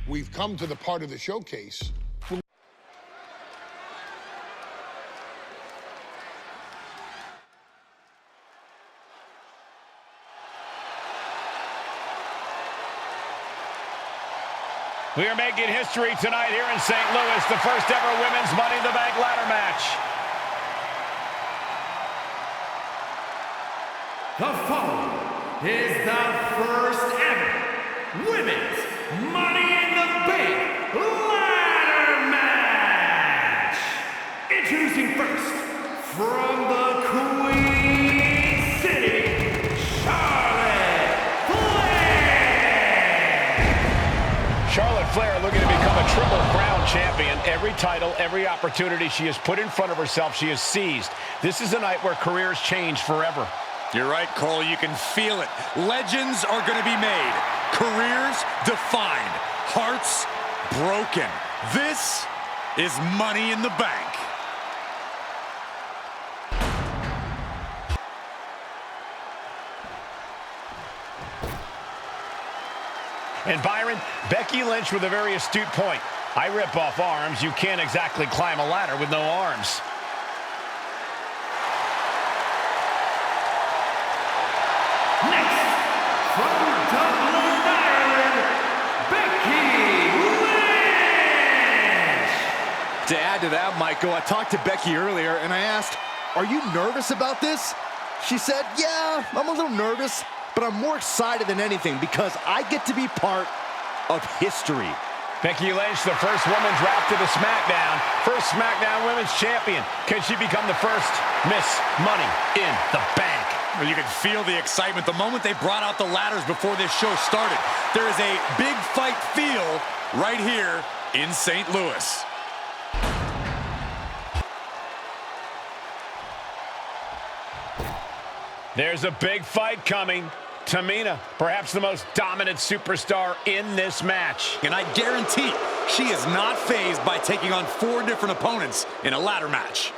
we've come to the part of the showcase. We are making history tonight here in St. Louis, the first ever women's Money in the Bank ladder match. The following is the first ever women's Money in the Bank ladder match. Introducing first, from the Queen City, Charlotte Flair looking to become a Triple Crown champion. Every title, every opportunity she has put in front of herself, she has seized. This is a night where careers change forever. You're right, Cole. You can feel it. Legends are going to be made. Careers defined. Hearts broken. This is Money in the Bank. And Byron, Becky Lynch with a very astute point. I rip off arms. You can't exactly climb a ladder with no arms. Next, from Dublin, Ireland, Becky Lynch. To add to that, Michael, I talked to Becky earlier and I asked, "Are you nervous about this?" She said, "Yeah, I'm a little nervous, but I'm more excited than anything because I get to be part of history." Becky Lynch, the first woman drafted to SmackDown. First SmackDown Women's Champion. Can she become the first Miss Money in the Bank? Well, you can feel the excitement the moment they brought out the ladders before this show started. There is a big fight feel right here in St. Louis. There's a big fight coming. Tamina, perhaps the most dominant superstar in this match. And I guarantee she is not fazed by taking on 4 different opponents in a ladder match.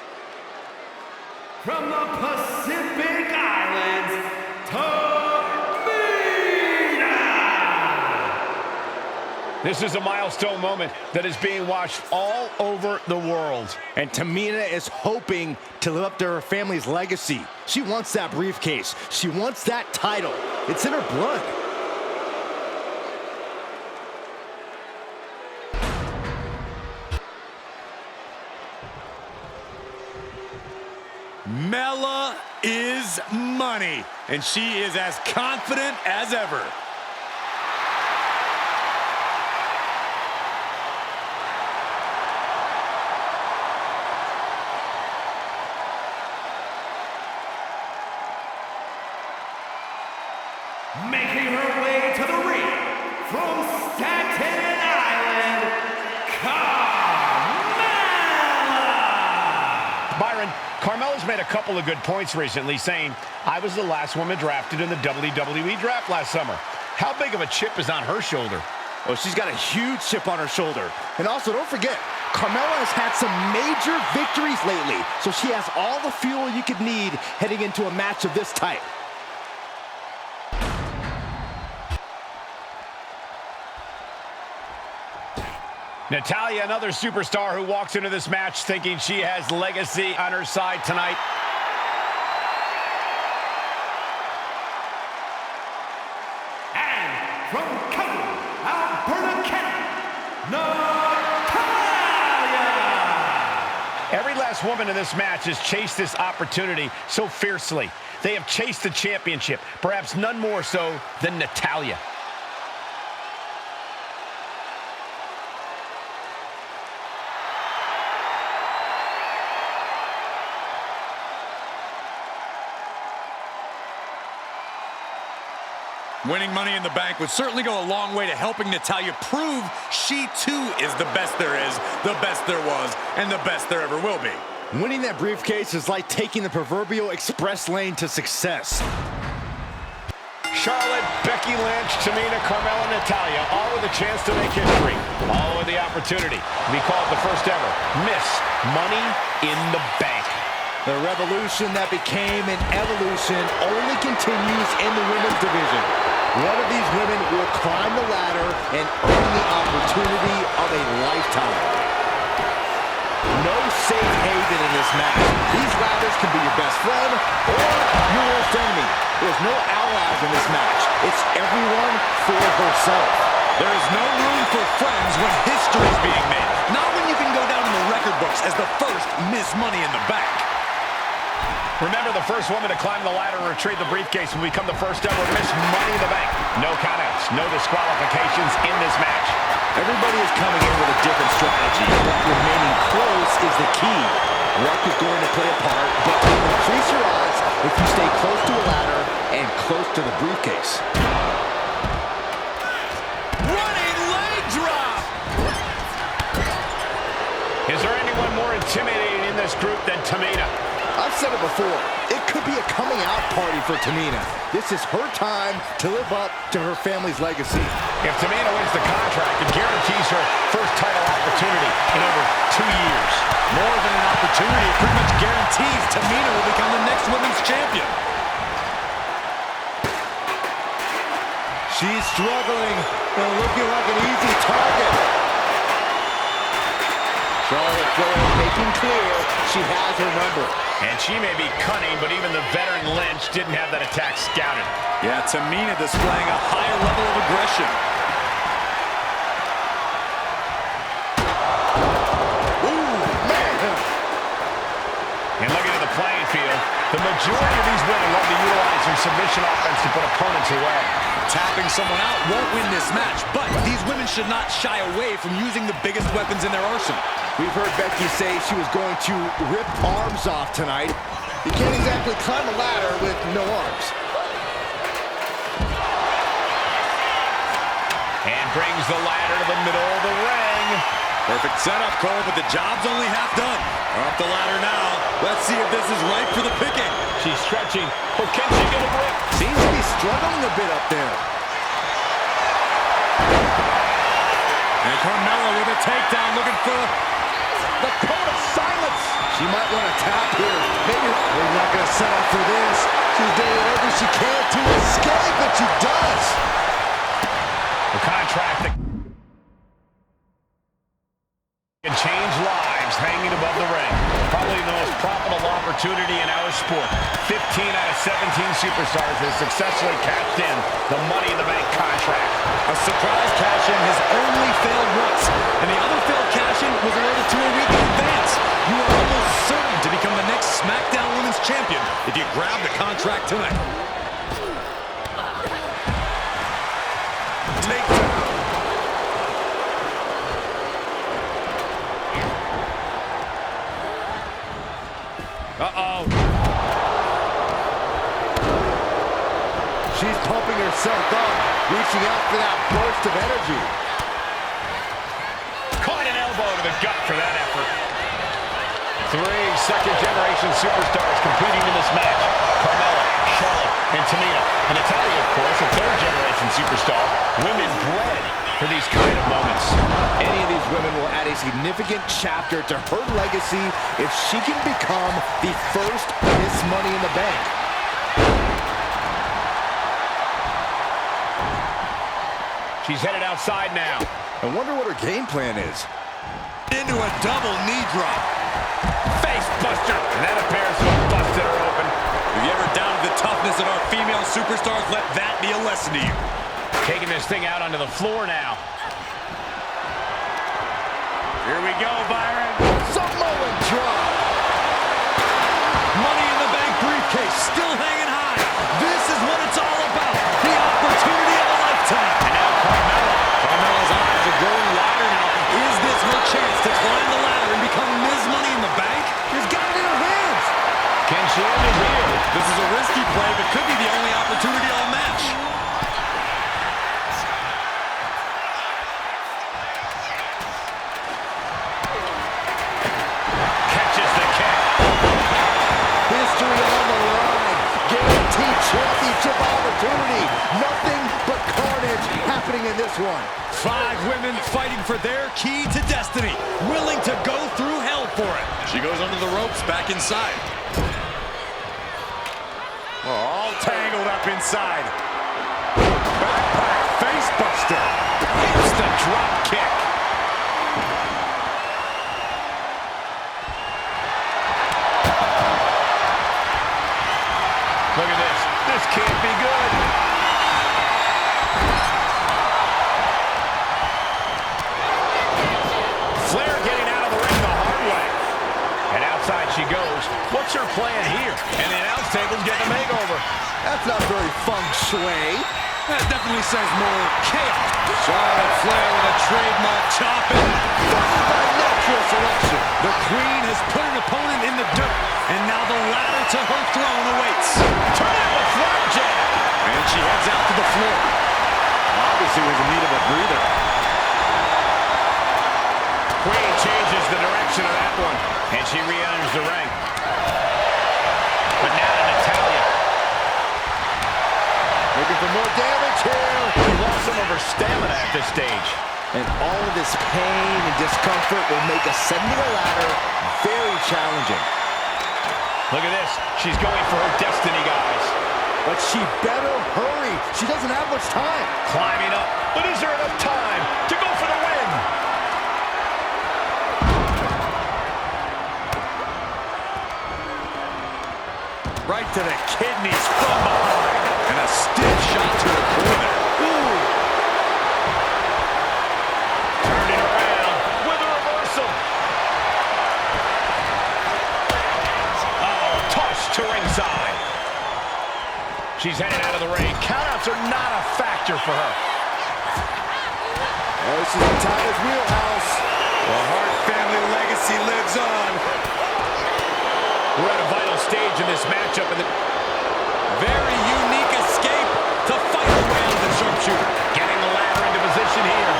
From the Pacific Islands, Tamina. This is a milestone moment that is being watched all over the world. And Tamina is hoping to live up to her family's legacy. She wants that briefcase. She wants that title. It's in her blood. Mela is money, and she is as confident as ever. Making her way to the ring from Staten Island, Carmella. Byron, Carmella's made a couple of good points recently, saying, "I was the last woman drafted in the WWE draft last summer." How big of a chip is on her shoulder? Oh, she's got a huge chip on her shoulder. And also, don't forget, Carmella has had some major victories lately, so she has all the fuel you could need heading into a match of this type. Natalya, another superstar who walks into this match thinking she has legacy on her side tonight. And from Cumberland, Alberta, Canada, Natalya. Every last woman in this match has chased this opportunity so fiercely. They have chased the championship, perhaps none more so than Natalya. Winning Money in the Bank would certainly go a long way to helping Natalya prove she too is the best there is, the best there was, and the best there ever will be. Winning that briefcase is like taking the proverbial express lane to success. Charlotte, Becky Lynch, Tamina, Carmella, Natalya, all with a chance to make history. All with the opportunity to be called the first ever Miss Money in the Bank. The revolution that became an evolution only continues in the women's division. One of these women will climb the ladder and earn the opportunity of a lifetime. No safe haven in this match. These ladders can be your best friend or your worst enemy. There's no allies in this match. It's everyone for herself. There is no room for friends when history is being made. Not when you can go down in the record books as the first Miss Money in the Bank. Remember, the first woman to climb the ladder and retrieve the briefcase will become the first ever Miss Money in the Bank. No countouts, no disqualifications in this match. Everybody is coming in with a different strategy, but remaining close is the key. Luck is going to play a part, but you increase your odds if you stay close to a ladder and close to the briefcase. Running leg drop! Is there anyone more intimidating in this group than Tamina? I've said it before, it could be a coming out party for Tamina. This is her time to live up to her family's legacy. If Tamina wins the contract, it guarantees her first title opportunity in over 2 years. More than an opportunity, it pretty much guarantees Tamina will become the next women's champion. She's struggling and looking like an easy target. Charlotte Flair making clear she has her number. And she may be cunning, but even the veteran Lynch didn't have that attack scouted. Yeah, Tamina displaying a higher level of aggression. Ooh, man! And looking at the playing field, the majority of these women love to utilize their submission offense to put opponents away. Tapping someone out won't win this match, but these women should not shy away from using the biggest weapons in their arsenal. We've heard Becky say she was going to rip arms off tonight. You can't exactly climb a ladder with no arms. And brings the ladder to the middle of the ring. Perfect setup, Cole, but the job's only half done. Up the ladder now. Let's see if this is ripe for the picking. She's stretching. Oh, can she get a break? Seems to be struggling a bit up there. And Carmella with a takedown, looking for the code of silence. She might want to tap here. Maybe we're not going to set up for this. She's doing whatever she can to escape, but she does. The contract that can change lives hanging above the ring. Probably the most profitable opportunity in our sport. 15 out of 17 superstars have successfully cashed in the Money in the Bank contract. A surprise cash-in has only failed once, and the other failed cash-in was awarded to a week in advance. You are almost certain to become the next SmackDown Women's Champion if you grab the contract tonight. Uh-oh. She's pumping herself up, reaching out for that burst of energy. Caught an elbow to the gut for that effort. 3 second-generation superstars competing in this match. Carmella, Charlotte, and Tamina. And Natalya, of course, a third-generation superstar. Women bred for these kind of moments. Any of these women will add a significant chapter to her legacy if she can become the first Miss Money in the Bank. She's headed outside now. I wonder what her game plan is. Into a double knee drop. Face buster. And that appears to have busted her open. If you ever doubted the toughness of our female superstars, let that be a lesson to you. Taking this thing out onto the floor now. Here we go, Byron. Samoan drop. Money in the Bank briefcase still hanging high. This is what it's all about. The opportunity of a lifetime. And now Carmella. Carmella's eyes are growing wider now. Is this her chance to climb the ladder and become Ms. Money in the Bank? She's got it in her hands. Can she end it here? This is a risky play, but could be the only opportunity all match. Catches the kick. History on the line. Guaranteed championship opportunity. Nothing but carnage happening in this one. 5 women fighting for their key to destiny, willing to go through hell for it. She goes under the ropes, back inside. All tangled up inside. Buster. Hits the drop kick. Look at this. This can't be good. Flair getting out of the ring the hard way. And outside she goes. What's her plan here? And the announce table's getting a makeover. That's not very feng shui. That definitely says more chaos. Charlotte Flair with a trademark chopping. By natural selection. The Queen has put an opponent in the dirt, and now the ladder to her throne awaits. Turn out the flapjack. And she heads out to the floor. Obviously was in need of a breather. Queen changes the direction of that one, and she re-enters the ring. But now to Natalya. Looking for more damage here. She lost some of her stamina at this stage. And all of this pain and discomfort will make ascending a ladder very challenging. Look at this. She's going for her destiny, guys. But she better hurry. She doesn't have much time. Climbing up. But is there enough time to go for the win? Right to the kidneys from behind. And a stiff shot to the corner. Ooh. Turning around with a reversal. Oh, toss to ringside. She's heading out of the ring. Countouts are not a factor for her. Oh, this is Natalya's wheelhouse. The Hart family legacy lives on. We're at a vital stage in this matchup. Very unique escape to fight her way out of the sharpshooter. Getting the ladder into position here.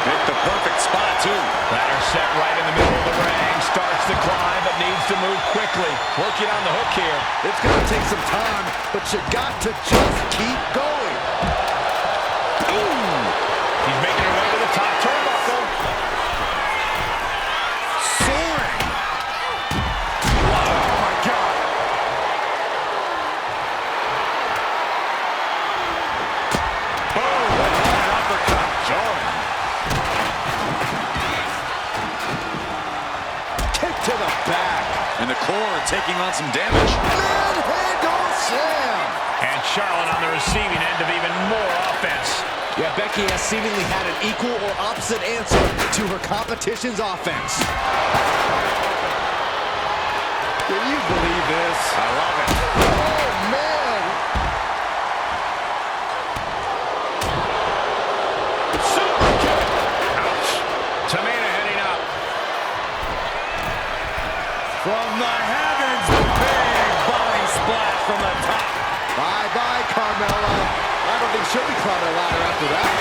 Picked the perfect spot, too. Ladder set right in the middle of the ring. Starts to climb, but needs to move quickly. Working on the hook here. It's going to take some time, but you got to just keep going. Ooh. He's making her way to the top turnbuckle. Soaring. Oh, my God. Boom. An uppercut. Jarring. Kick to the back. And the core taking on some damage. Manhandle slam. And Charlotte on the receiving end of even more offense. Yeah, Becky has seemingly had an equal or opposite answer to her competition's offense. Can you believe this? I love it. Oh, man. Super kick. Ouch. Tamina heading up. From the heavens, the big body splash from the top. Bye-bye, Carmella. I don't think she'll be climbing a ladder after that.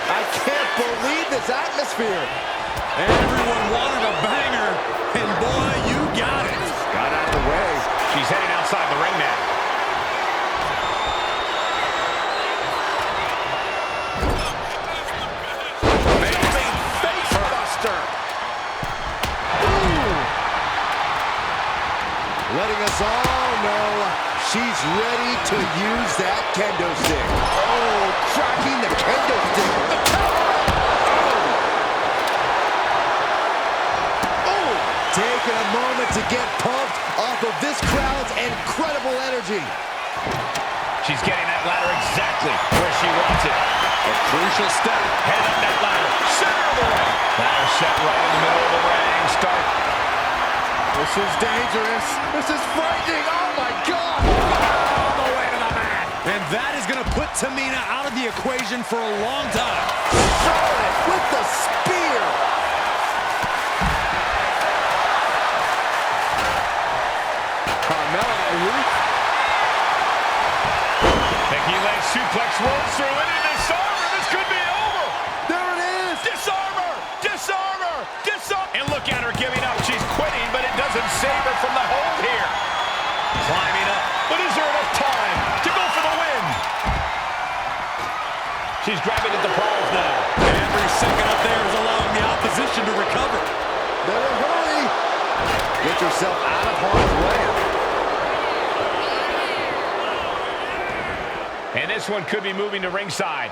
I can't believe this atmosphere. Everyone wanted a banger, and boy, you got it. Got out of the way. She's heading outside the ring now. Amazing face buster. Ooh. Letting us all know she's ready to use that kendo stick. Oh, cracking the kendo stick. Oh, taking a moment to get pumped off of this crowd's incredible energy. She's getting that ladder exactly where she wants it. A crucial step. Heading up that ladder. Center of the ring. Ladder set right in the middle of the ring. Start. This is dangerous. This is frightening. Oh, my God. All the way to the mat. And that is going to put Tamina out of the equation for a long time. Charlotte with the spear. Carmella at Ruth. Becky leg suplex rolls through it and disarm her. This could be over. There it is. Disarm her. Disarm her. Disarm. And look at her giving up. She's quitting, but it doesn't save her from the hold here. Climbing up. But is there enough time to go for the win? She's grabbing at the balls now. Every second up there is allowing the opposition to recover. Better hurry. Get yourself out of harm's way. And this one could be moving to ringside.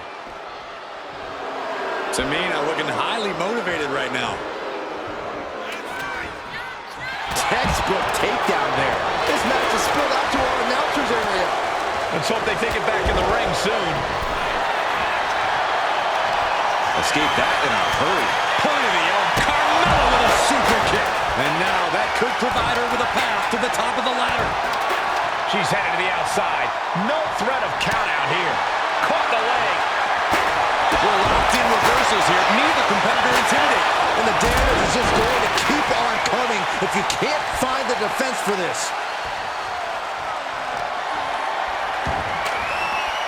Tamina looking highly motivated right now. Textbook takedown there. This match is spilled out to our announcers area. Let's hope they take it back in the ring soon. Escape that in a hurry. Point of the arm. Carmella with a super kick. And now that could provide her with a path to the top of the ladder. She's headed to the outside. No threat of count out here. Caught the leg. We're locked in reversals here. Neither competitor intimidated. And the damage is just going to keep on coming if you can't find the defense for this.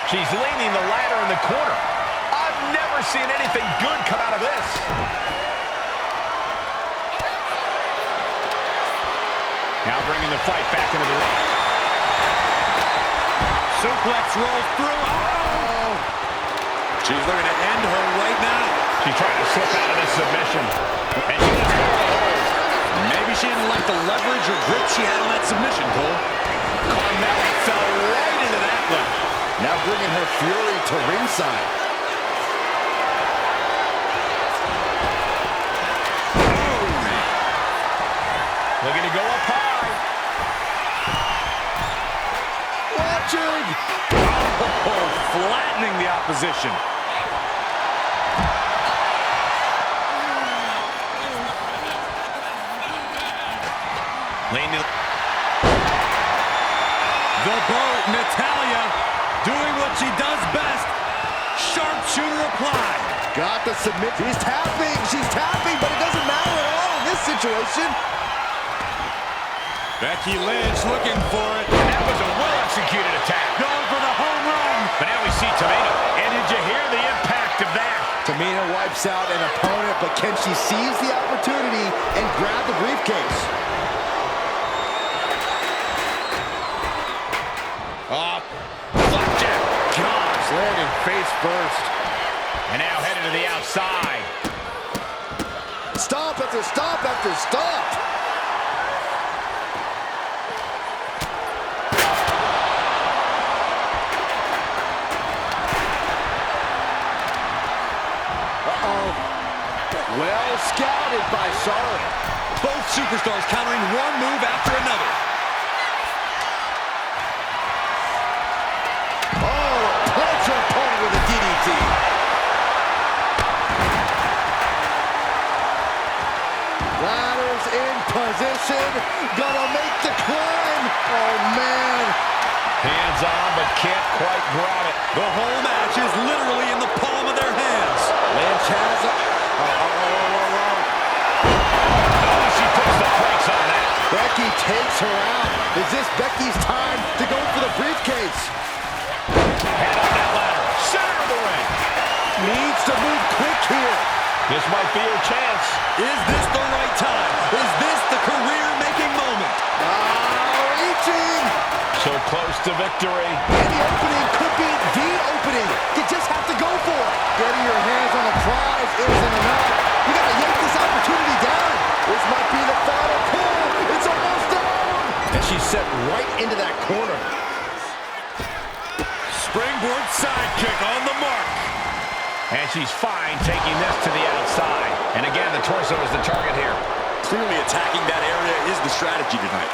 She's leaning the ladder in the corner. I've never seen anything good come out of this. Now bringing the fight back into the ring. Suplex rolls through. Oh! She's looking to end her right now. She's trying to slip out of this submission. And she gets hold. Maybe she didn't like the leverage or grip she had on that submission, Cole. Carmella fell right into that one. Now bringing her fury to ringside. Looking to go up high. Watching. Oh, flattening the opposition. Leaning. The boat, Natalya, doing what she does best. Sharpshooter applied. Got the submit. She's tapping, but it doesn't matter at all in this situation. Becky Lynch looking for it. And that was a well-executed attack. Going for the home run. But now we see Tamina. And did you hear the impact of that? Tamina wipes out an opponent, but can she seize the opportunity and grab the briefcase? Flapjack. Gosh, landing face first. And now headed to the outside. Stop after stop after stop. Well scouted by Charlotte. Both superstars countering one move after another. Oh, punch her opponent with a DDT. Ladders in position. Gonna make the climb. Oh, man. Hands on, but can't quite grab it. The whole match is literally in the palm of their hands. Lynch has it. She puts the brakes on that. Becky takes her out. Is this Becky's time to go for the briefcase? Head on that ladder. Center of the ring. Needs to move quick here. This might be her chance. Is this the right time? Is this the career-making moment? Reaching. So close to victory. And the opening could be the opening. You just have to go for it. Getting your hands on the prize isn't enough. You got to yank this opportunity down. This might be the final pull. It's almost down. And she's set right into that corner. Springboard sidekick on the mark. And she's fine taking this to the outside. And again, the torso is the target here. Clearly attacking that area is the strategy tonight.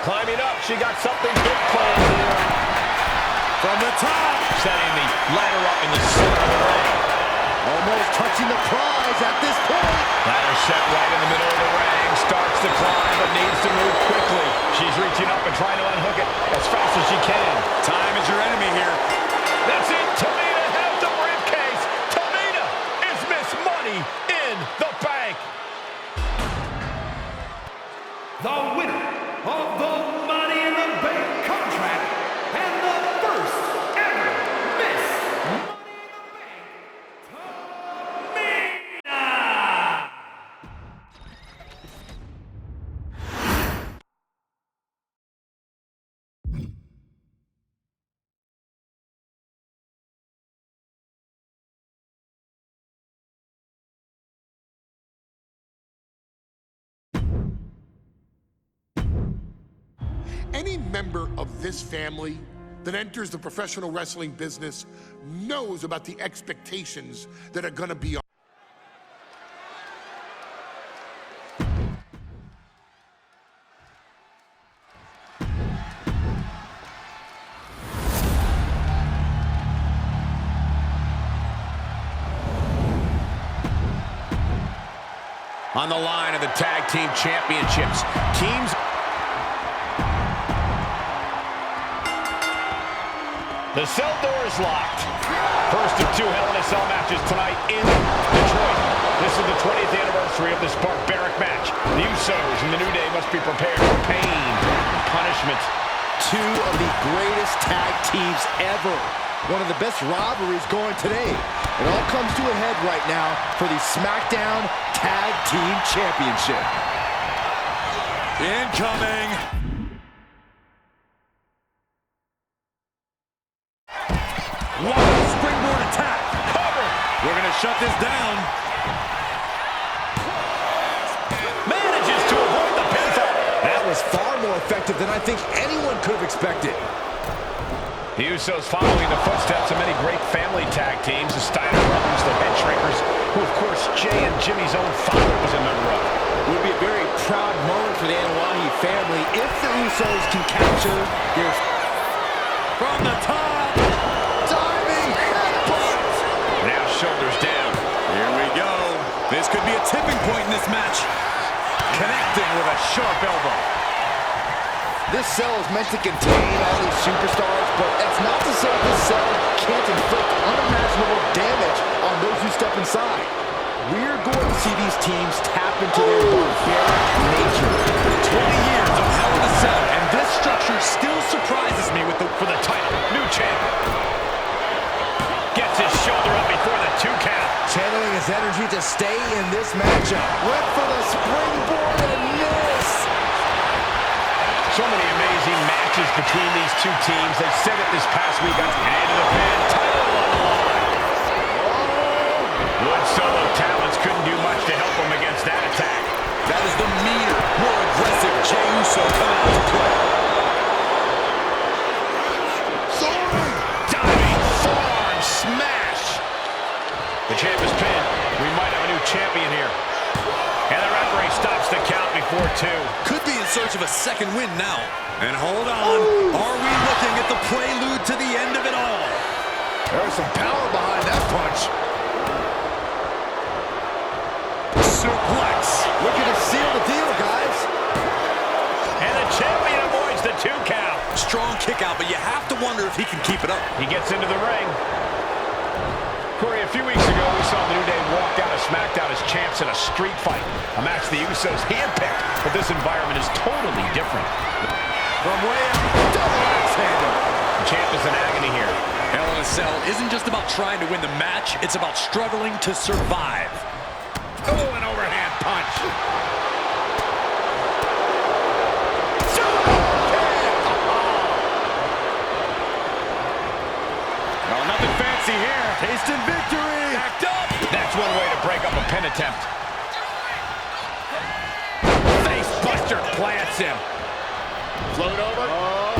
Climbing up, she got something good planned here. From the top. Setting the ladder up in the center of the ring. Almost touching the prize at this point. Ladder set right in the middle of the ring. Starts to climb, but needs to move quickly. She's reaching up and trying to unhook it as fast as she can. Time is your enemy here. That's it. Tamina has the briefcase. Tamina is Miss Money in the Bank. The winner of the Money in the Bank contract and the first ever Miss Money in the Bank, Tamina! Any member of this family that enters the professional wrestling business knows about the expectations that are going to be on. On the line of the Tag Team Championships. Teams... The cell door is locked. First of two Hell in a Cell matches tonight in Detroit. This is the 20th anniversary of this barbaric match. The Usos and the New Day must be prepared for pain and punishment. Two of the greatest tag teams ever. One of the best rivalries going today. It all comes to a head right now for the SmackDown Tag Team Championship. Incoming. Wow, springboard attack. Cover. We're going to shut this down. Manages to avoid the pinfall. That was far more effective than I think anyone could have expected. The Usos following the footsteps of many great family tag teams, the Steiner brothers, the Head Shrinkers, who of course Jay and Jimmy's own father was a member of. It would be a very proud moment for the Anoa'i family if the Usos can capture their... From the top. Diving headbutt. Now shoulders down. Here we go. This could be a tipping point in this match. Connecting with a sharp elbow. This cell is meant to contain all these superstars, but that's not to say this cell can't inflict unimaginable damage on those who step inside. We're going to see these teams tap into their barbaric nature. 20 years of Hell in a Cell, and this structure still surprises me for the title. New champ. Gets his shoulder up before the 2 count. Channeling his energy to stay in this matchup. Went for the springboard and missed. So many amazing matches between these two teams. They said it this past week. And into the pin. Title on the line. Wood solo talents couldn't do much to help him against that attack. That is the meaner, more aggressive Jey Uso coming out to play. Diving forearm smash. The champ is pinned. We might have a new champion here. And the referee stops the count before 2. Could be in search of a second win now. And hold on, are we looking at the prelude to the end of it all? There's some power behind that punch. Suplex. Looking to seal the deal, guys. And the champion avoids the 2 count. Strong kick out, but you have to wonder if he can keep it up. He gets into the ring. Corey, a few weeks ago, we saw the New Day walk out of SmackDown as champs in a street fight. A match the Usos handpicked, but this environment is totally different. From way up, double axe handle. The champ is in agony here. Hell in a Cell isn't just about trying to win the match, it's about struggling to survive. Oh, an overhand punch. Oh, nothing fancy here. Tasting victory. Backed up. That's one way to break up a pin attempt. Face buster plants him. Float over.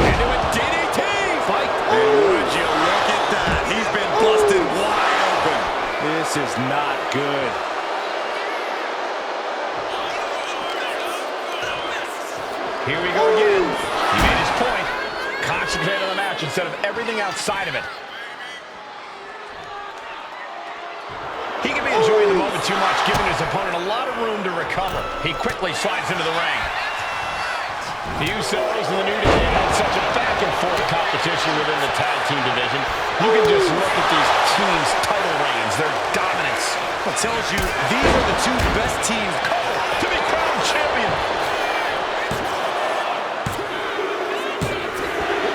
Into a DDT. Fight. And would you look at that? He's been busted wide open. This is not good. Here we go again. He made his point. Concentrate on the match instead of everything outside of it. He could be enjoying the moment too much, giving his opponent a lot of room to recover. He quickly slides into the ring. The Usos and the New Day had such a back-and-forth competition within the tag team division. You can just look at these teams' title reigns, their dominance. It tells you these are the two best teams To be crowned champion.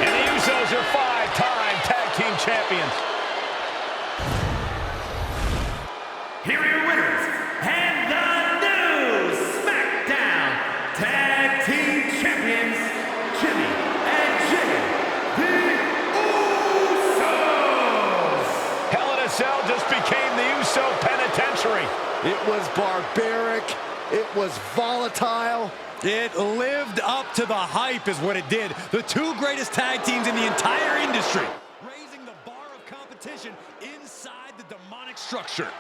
And the Usos are 5-time tag team champions. Here are your winners, and the new SmackDown Tag Team Champions, Jimmy and Jay, the Usos! Hell in a Cell just became the Uso penitentiary. It was barbaric. It was volatile. It lived up to the hype is what it did. The two greatest tag teams in the entire industry. Raising the bar of competition inside the demonic structure.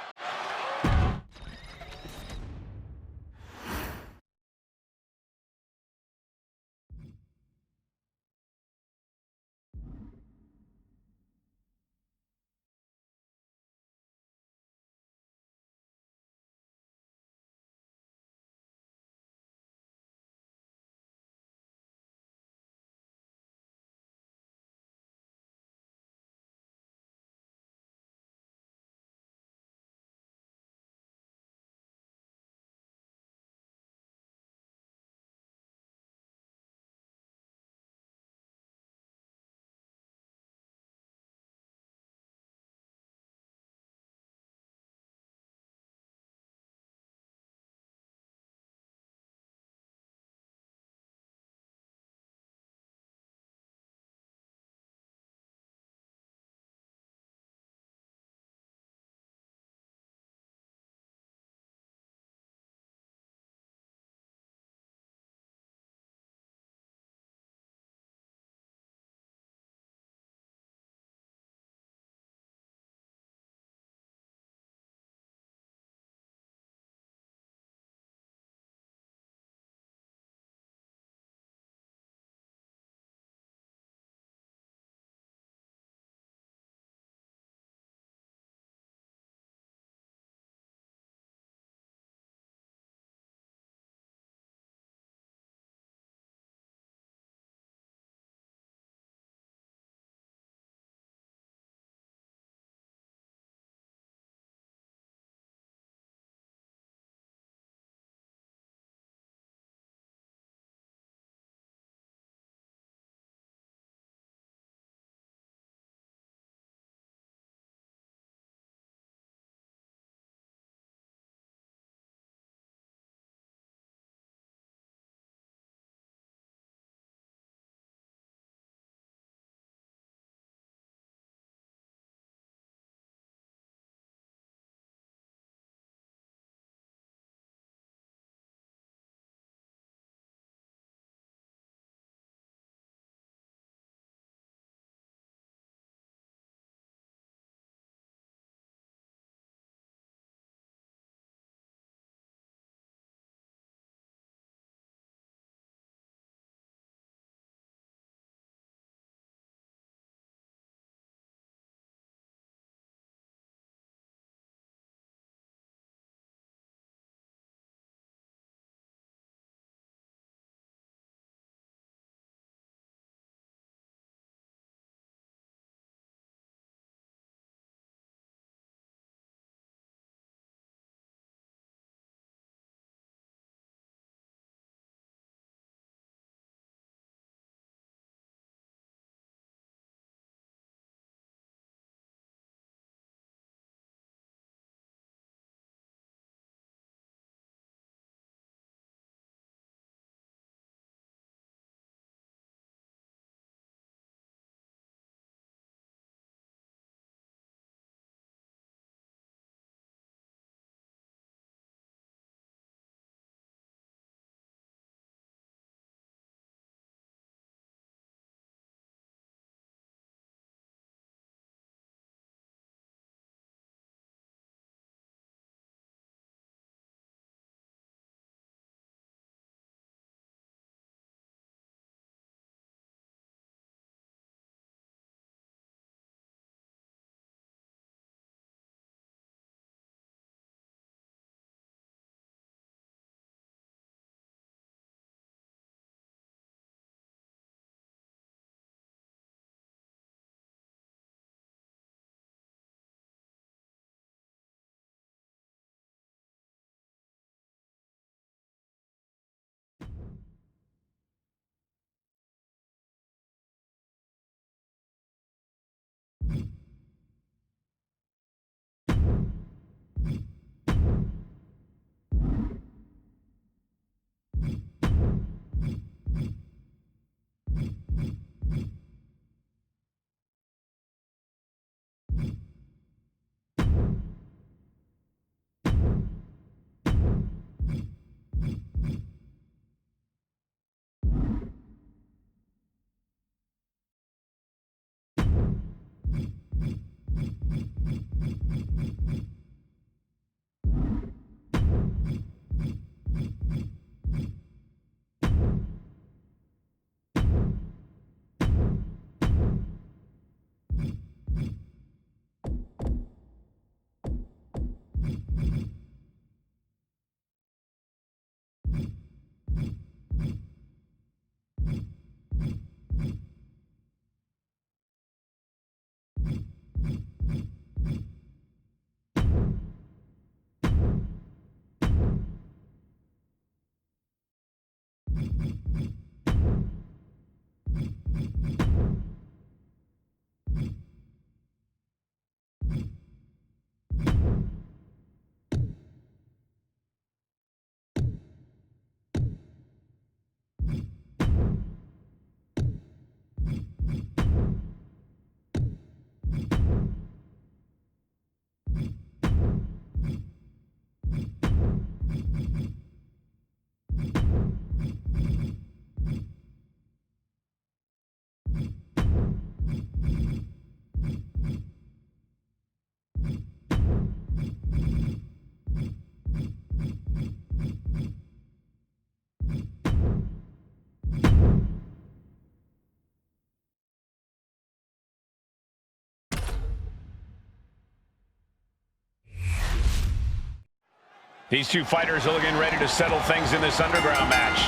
These two fighters are looking ready to settle things in this underground match.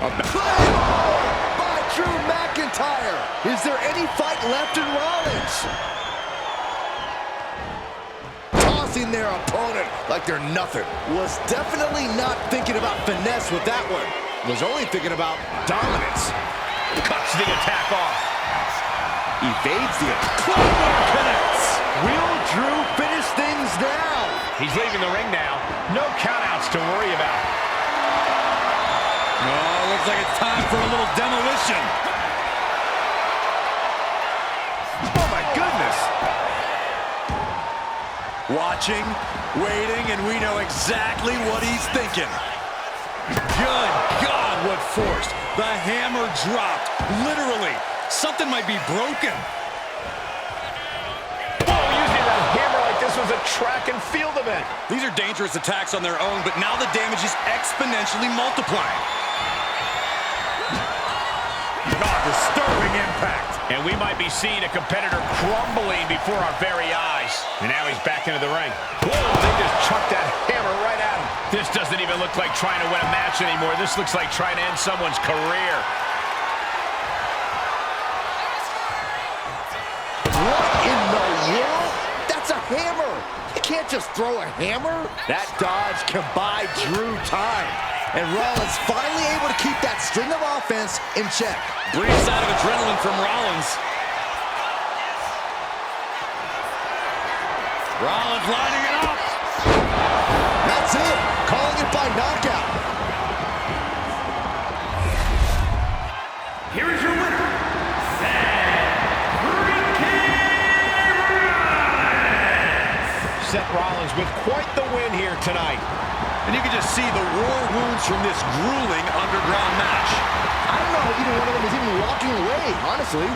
By Drew McIntyre. Is there any fight left in Rollins? Tossing their opponent like they're nothing. Was definitely not thinking about finesse with that one. Was only thinking about dominance. Cuts the attack off. Evades the attack. Connects. Will Drew finish things now? He's leaving the ring now. No countouts to worry about. Oh, looks like it's time for a little demolition. Oh, my goodness. Watching, waiting, and we know exactly what he's thinking. Good God, what force. The hammer dropped. Literally. Something might be broken. This was a track and field event. These are dangerous attacks on their own, but now the damage is exponentially multiplying. Disturbing impact. And we might be seeing a competitor crumbling before our very eyes. And now he's back into the ring. Whoa, they just chucked that hammer right at him. This doesn't even look like trying to win a match anymore. This looks like trying to end someone's career. What in the world? That's a hammer. You can't just throw a hammer. That dodge can buy Drew time. And Rollins finally able to keep that string of offense in check. Brief sign of adrenaline from Rollins. Rollins lining it up. That's it. Calling it by knockout. Here is your winner, Seth Rollins with quite the win here tonight. And you can just see the war wounds from this grueling underground match. I don't know how either one of them is even walking away, honestly.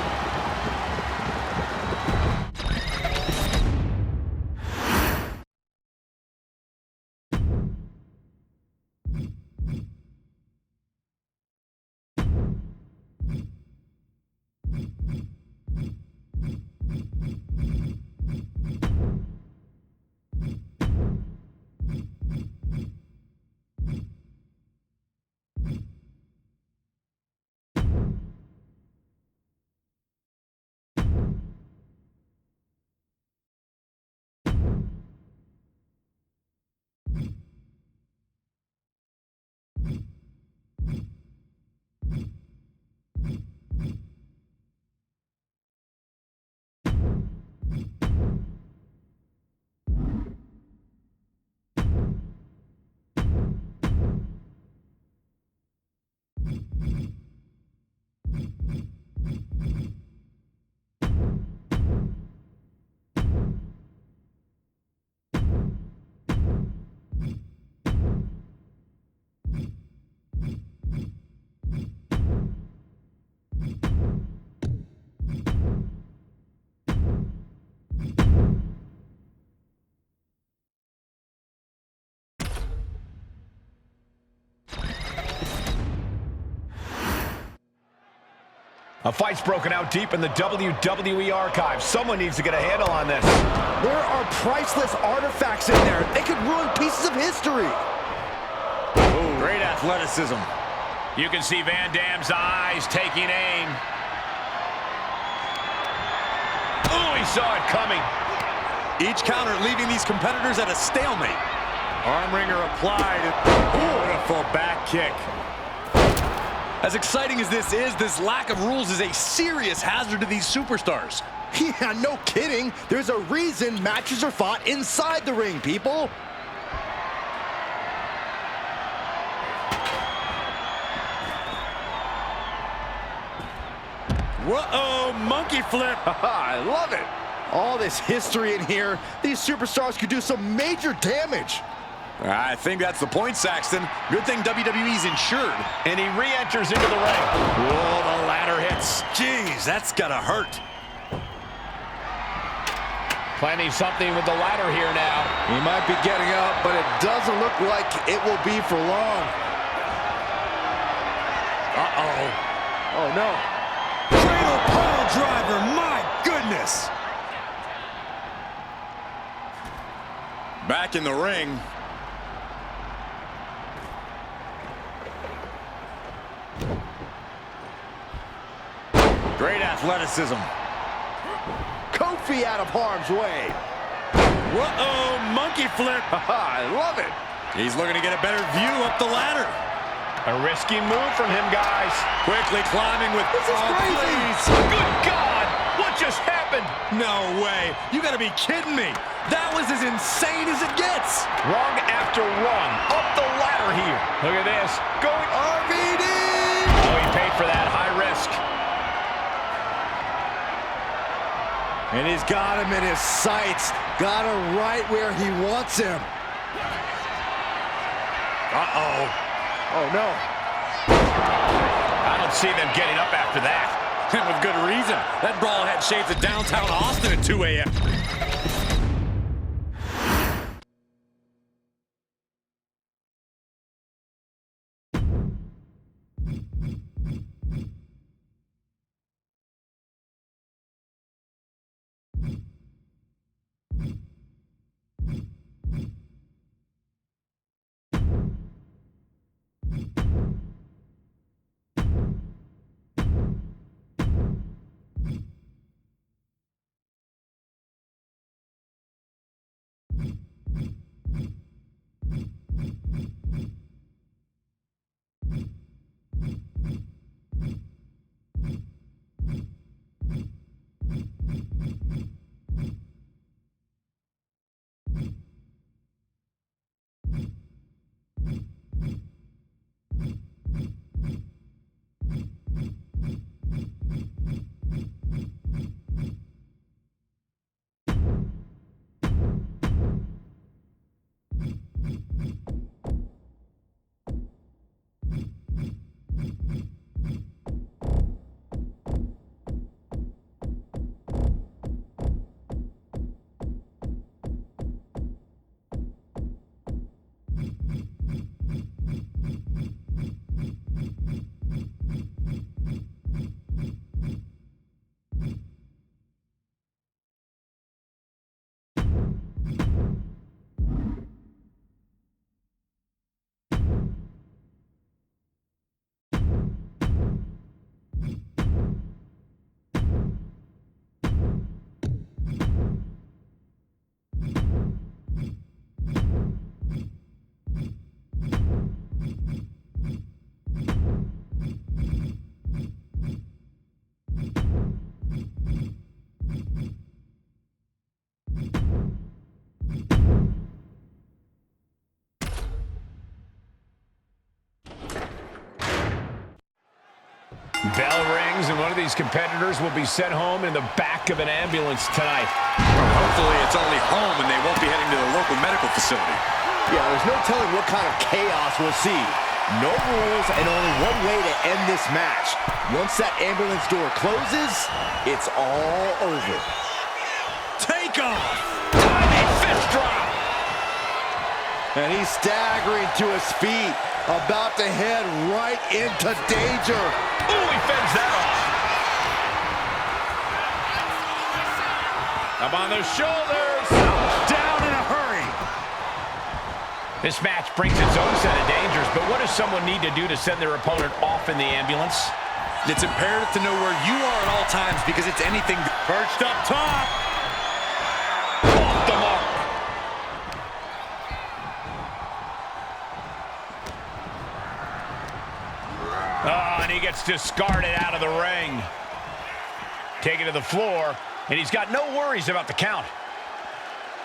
A fight's broken out deep in the WWE archive. Someone needs to get a handle on this. There are priceless artifacts in there. They could ruin pieces of history. Ooh, great athleticism. You can see Van Dam's eyes taking aim. Oh, he saw it coming. Each counter leaving these competitors at a stalemate. Arm wringer applied. Beautiful back kick. As exciting as this is, this lack of rules is a serious hazard to these superstars. Yeah, no kidding. There's a reason matches are fought inside the ring, people. Whoa, monkey flip. I love it. All this history in here. These superstars could do some major damage. I think that's the point, Saxton. Good thing WWE's insured. And he re-enters into the ring. Whoa, the ladder hits. Jeez, that's gotta hurt. Planning something with the ladder here now. He might be getting up, but it doesn't look like it will be for long. Uh-oh. Oh, no. Cradle pile driver, my goodness. Back in the ring. Great athleticism. Kofi out of harm's way. Whoa, monkey flip. I love it. He's looking to get a better view up the ladder. A risky move from him, guys. Quickly climbing with... This is crazy. Please. Good God! What just happened? No way. You gotta be kidding me. That was as insane as it gets. Rung after rung. Up the ladder here. Look at this. Going RVD! Oh, he paid for that. High risk. And he's got him in his sights. Got him right where he wants him. Uh-oh. Oh, no. I don't see them getting up after that. And with good reason. That brawl had shades of downtown Austin at 2 a.m. Bell rings, and one of these competitors will be sent home in the back of an ambulance tonight. Hopefully it's only home and they won't be heading to the local medical facility. Yeah, there's no telling what kind of chaos we'll see. No rules and only one way to end this match. Once that ambulance door closes, it's all over. Take off! Diving fist drop! And he's staggering to his feet, about to head right into danger. Ooh, he fends that off. Up on the shoulders. Down in a hurry. This match brings its own set of dangers, but what does someone need to do to send their opponent off in the ambulance? It's imperative to know where you are at all times because it's anything. Perched up top. Off the mark. Oh, and he gets discarded out of the ring. Taken to the floor, and he's got no worries about the count.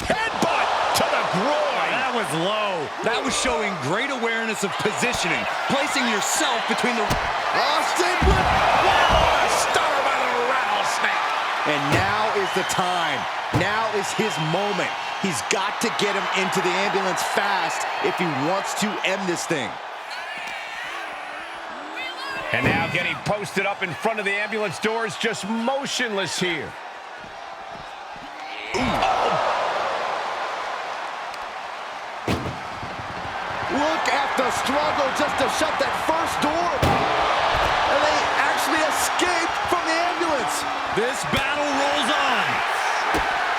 Headbutt to the groin. That was low. That was showing great awareness of positioning, placing yourself between the... Austin with... Wow, stunner by the rattlesnake. And now is the time. Now is his moment. He's got to get him into the ambulance fast if he wants to end this thing. And now getting posted up in front of the ambulance doors, just motionless here. Ooh. Oh, Look at the struggle just to shut that first door. And they actually escaped from the ambulance. This battle rolls on.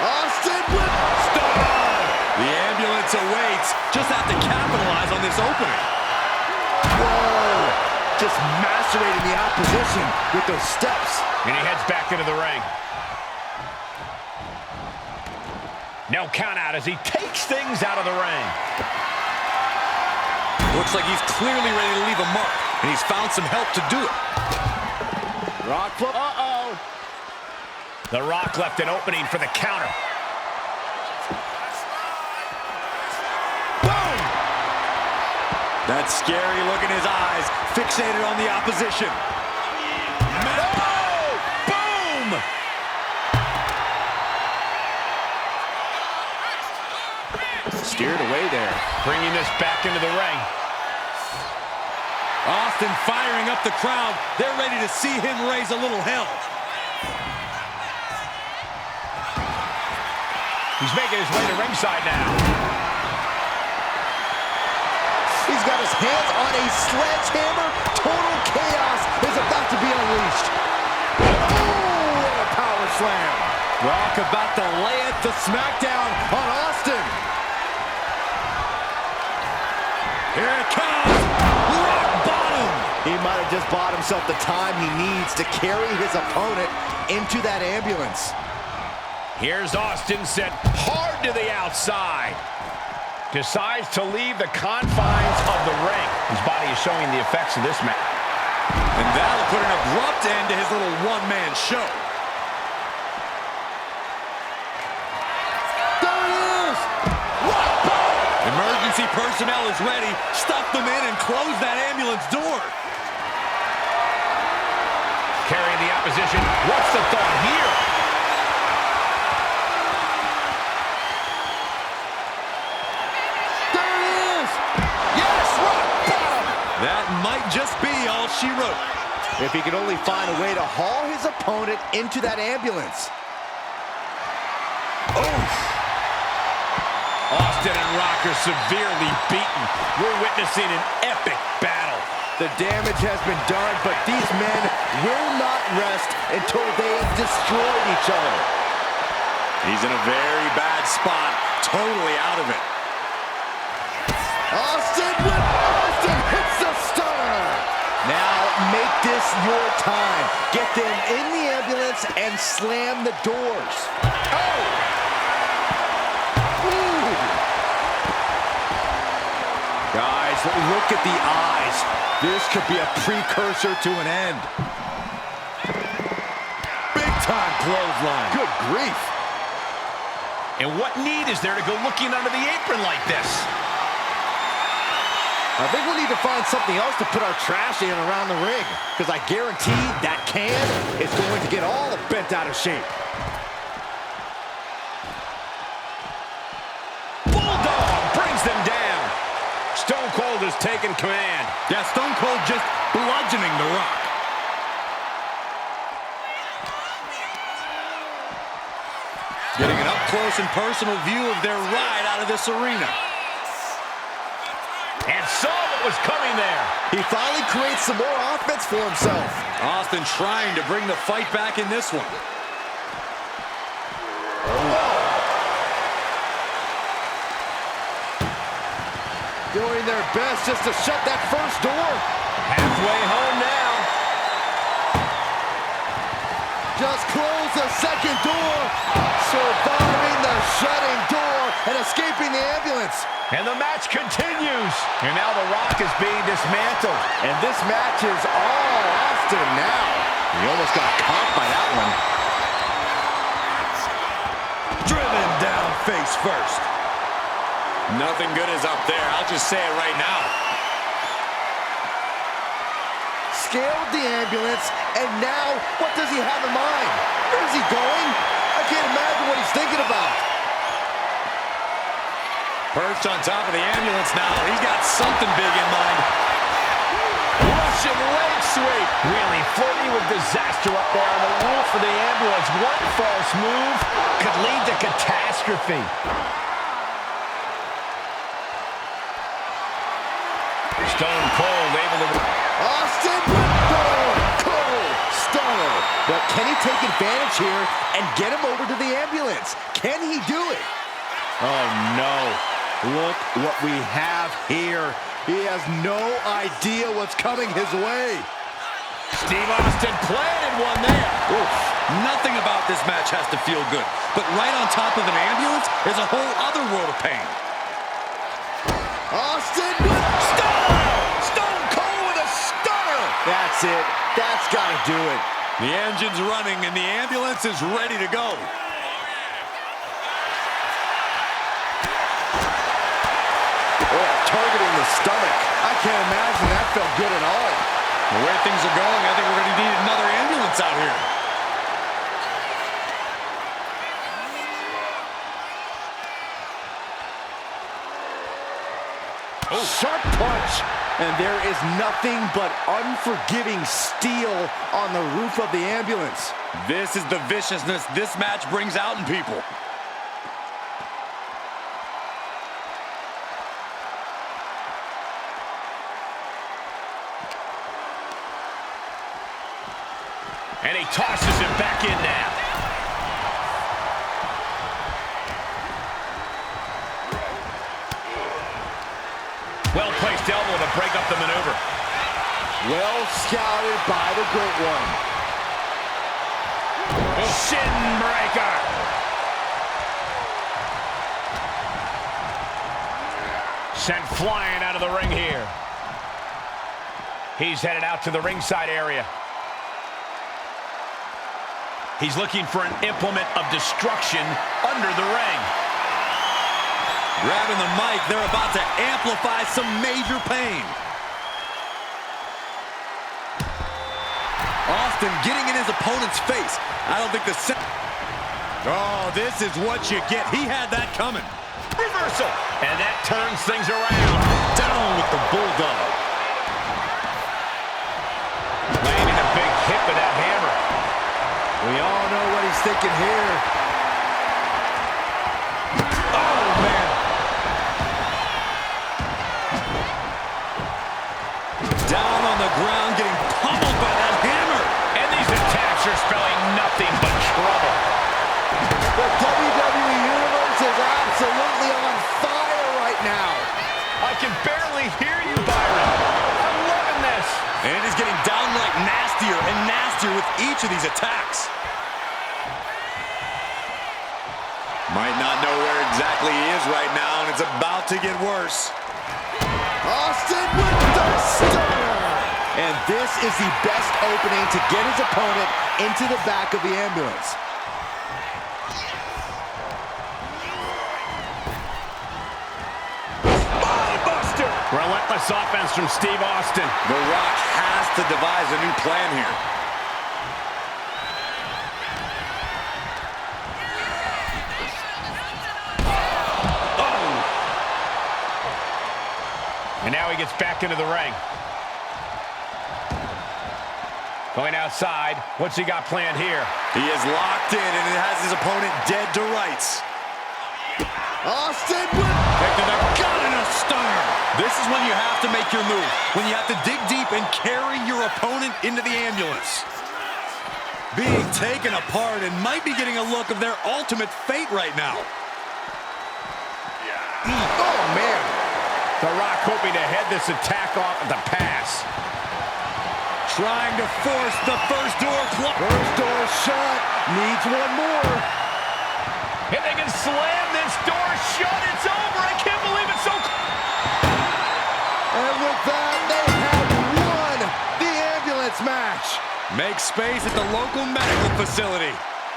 Austin with Stop! The ambulance awaits. Just have to capitalize on this opening. Whoa! Just macerating the opposition with those steps. And he heads back into the ring. No count out as he takes things out of the ring. Looks like he's clearly ready to leave a mark, and he's found some help to do it. Rock flip. Uh-oh. The Rock left an opening for the counter. Boom! That scary look in his eyes, fixated on the opposition. Oh! Boom! Steered away there. Bringing this back into the ring. Austin firing up the crowd. They're ready to see him raise a little hell. He's making his way to ringside now. He's got his hands on a sledgehammer. Total chaos is about to be unleashed. Oh, and a power slam. Rock about to lay it to SmackDown on Austin. Here it comes. Rock bottom. He might have just bought himself the time he needs to carry his opponent into that ambulance. Here's Austin sent hard to the outside. Decides to leave the confines of the ring. His body is showing the effects of this match. And that'll put an abrupt end to his little one-man show. There it is! Rock bottom! Emergency personnel is ready. Stuff them in and close that ambulance door. Carrying the opposition. What's the thought here? There it is! Yes, rock bottom! That might just be all she wrote. If he could only find a way to haul his opponent into that ambulance. Oof. Austin and Rock are severely beaten. We're witnessing an epic battle. The damage has been done, but these men will not rest until they have destroyed each other. He's in a very bad spot, totally out of it. Austin hits the stunner. Now make this your time. Get them in the ambulance and slam the doors. Oh! Ooh. Guys, look at the eyes. This could be a precursor to an end. Big time clothesline. Good grief. And what need is there to go looking under the apron like this? I think we need to find something else to put our trash in around the ring, because I guarantee that can is going to get all bent out of shape. Bulldog brings them down. Stone Cold has taken command. Yeah, Stone Cold just bludgeoning the Rock. Getting an up-close and personal view of their ride out of this arena. And saw what was coming there. He finally creates some more offense for himself. Austin trying to bring the fight back in this one. Doing their best just to shut that first door. Halfway home now. Just close the second door. Surviving the shutting door and escaping the ambulance. And the match continues. And now The Rock is being dismantled. And this match is all Austin now. He almost got caught by that one. Driven down face first. Nothing good is up there. I'll just say it right now. Scaled the ambulance, and now what does he have in mind? Where is he going? I can't imagine what he's thinking about. Perched on top of the ambulance now. He's got something big in mind. Russian leg sweep. Really flirting with disaster up there on the roof for the ambulance. One false move could lead to catastrophe. Stone Cold able to... Austin with cold stunner. But can he take advantage here and get him over to the ambulance? Can he do it? Oh, no. Look what we have here. He has no idea what's coming his way. Steve Austin planted one there. Oof. Nothing about this match has to feel good. But right on top of an ambulance is a whole other world of pain. Austin with stunner! Stone Cold with a stunner! That's it. That's got to do it. The engine's running and the ambulance is ready to go. Oh, targeting the stomach. I can't imagine that felt good at all. The way things are going, I think we're going to need another ambulance out here. Oh, sharp punch. And there is nothing but unforgiving steel on the roof of the ambulance. This is the viciousness this match brings out in people. And he tosses him back in now. Well-placed elbow to break up the maneuver. Well scouted by the Great One. Shin breaker. Sent flying out of the ring here. He's headed out to the ringside area. He's looking for an implement of destruction under the ring. Grabbing the mic, they're about to amplify some major pain. Austin getting in his opponent's face. I don't think the... Oh, this is what you get. He had that coming. Reversal. And that turns things around. Down with the Bulldog. Landing a big hit with that hammer. We all know what he's thinking here. Oh, man. Down on the ground, getting pummeled by that hammer. And these attacks are spelling nothing but trouble. The WWE Universe is absolutely on fire right now. I can barely hear you, Byron. I'm loving this. And he's getting downright nastier and nastier with each of these attacks. Might not know where exactly he is right now, and it's about to get worse. Austin with the stunner. And this is the best opening to get his opponent into the back of the ambulance. Buster. Relentless offense from Steve Austin. The Rock has to devise a new plan here. And now he gets back into the ring. Going outside. What's he got planned here? He is locked in, and it has his opponent dead to rights. Austin with... Back to the gun and a stunner. This is when you have to make your move. When you have to dig deep and carry your opponent into the ambulance. Being taken apart and might be getting a look of their ultimate fate right now. Oh, man. The Rock hoping to head this attack off at the pass. Trying to force the first door closed. First door shut. Needs one more. If they can slam this door shut, it's over. I can't believe it's so... And with that, they have won the ambulance match. Make space at the local medical facility.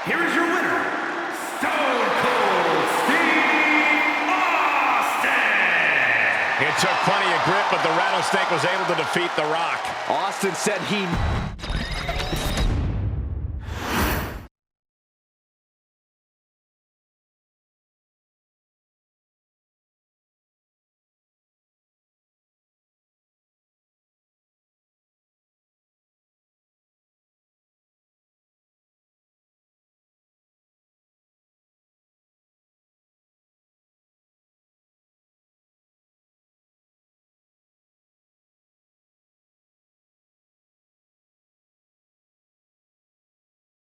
Here is your winner, Stone Cold Steve Austin. It took plenty of grit, but the Rattlesnake was able to defeat The Rock. Austin said he...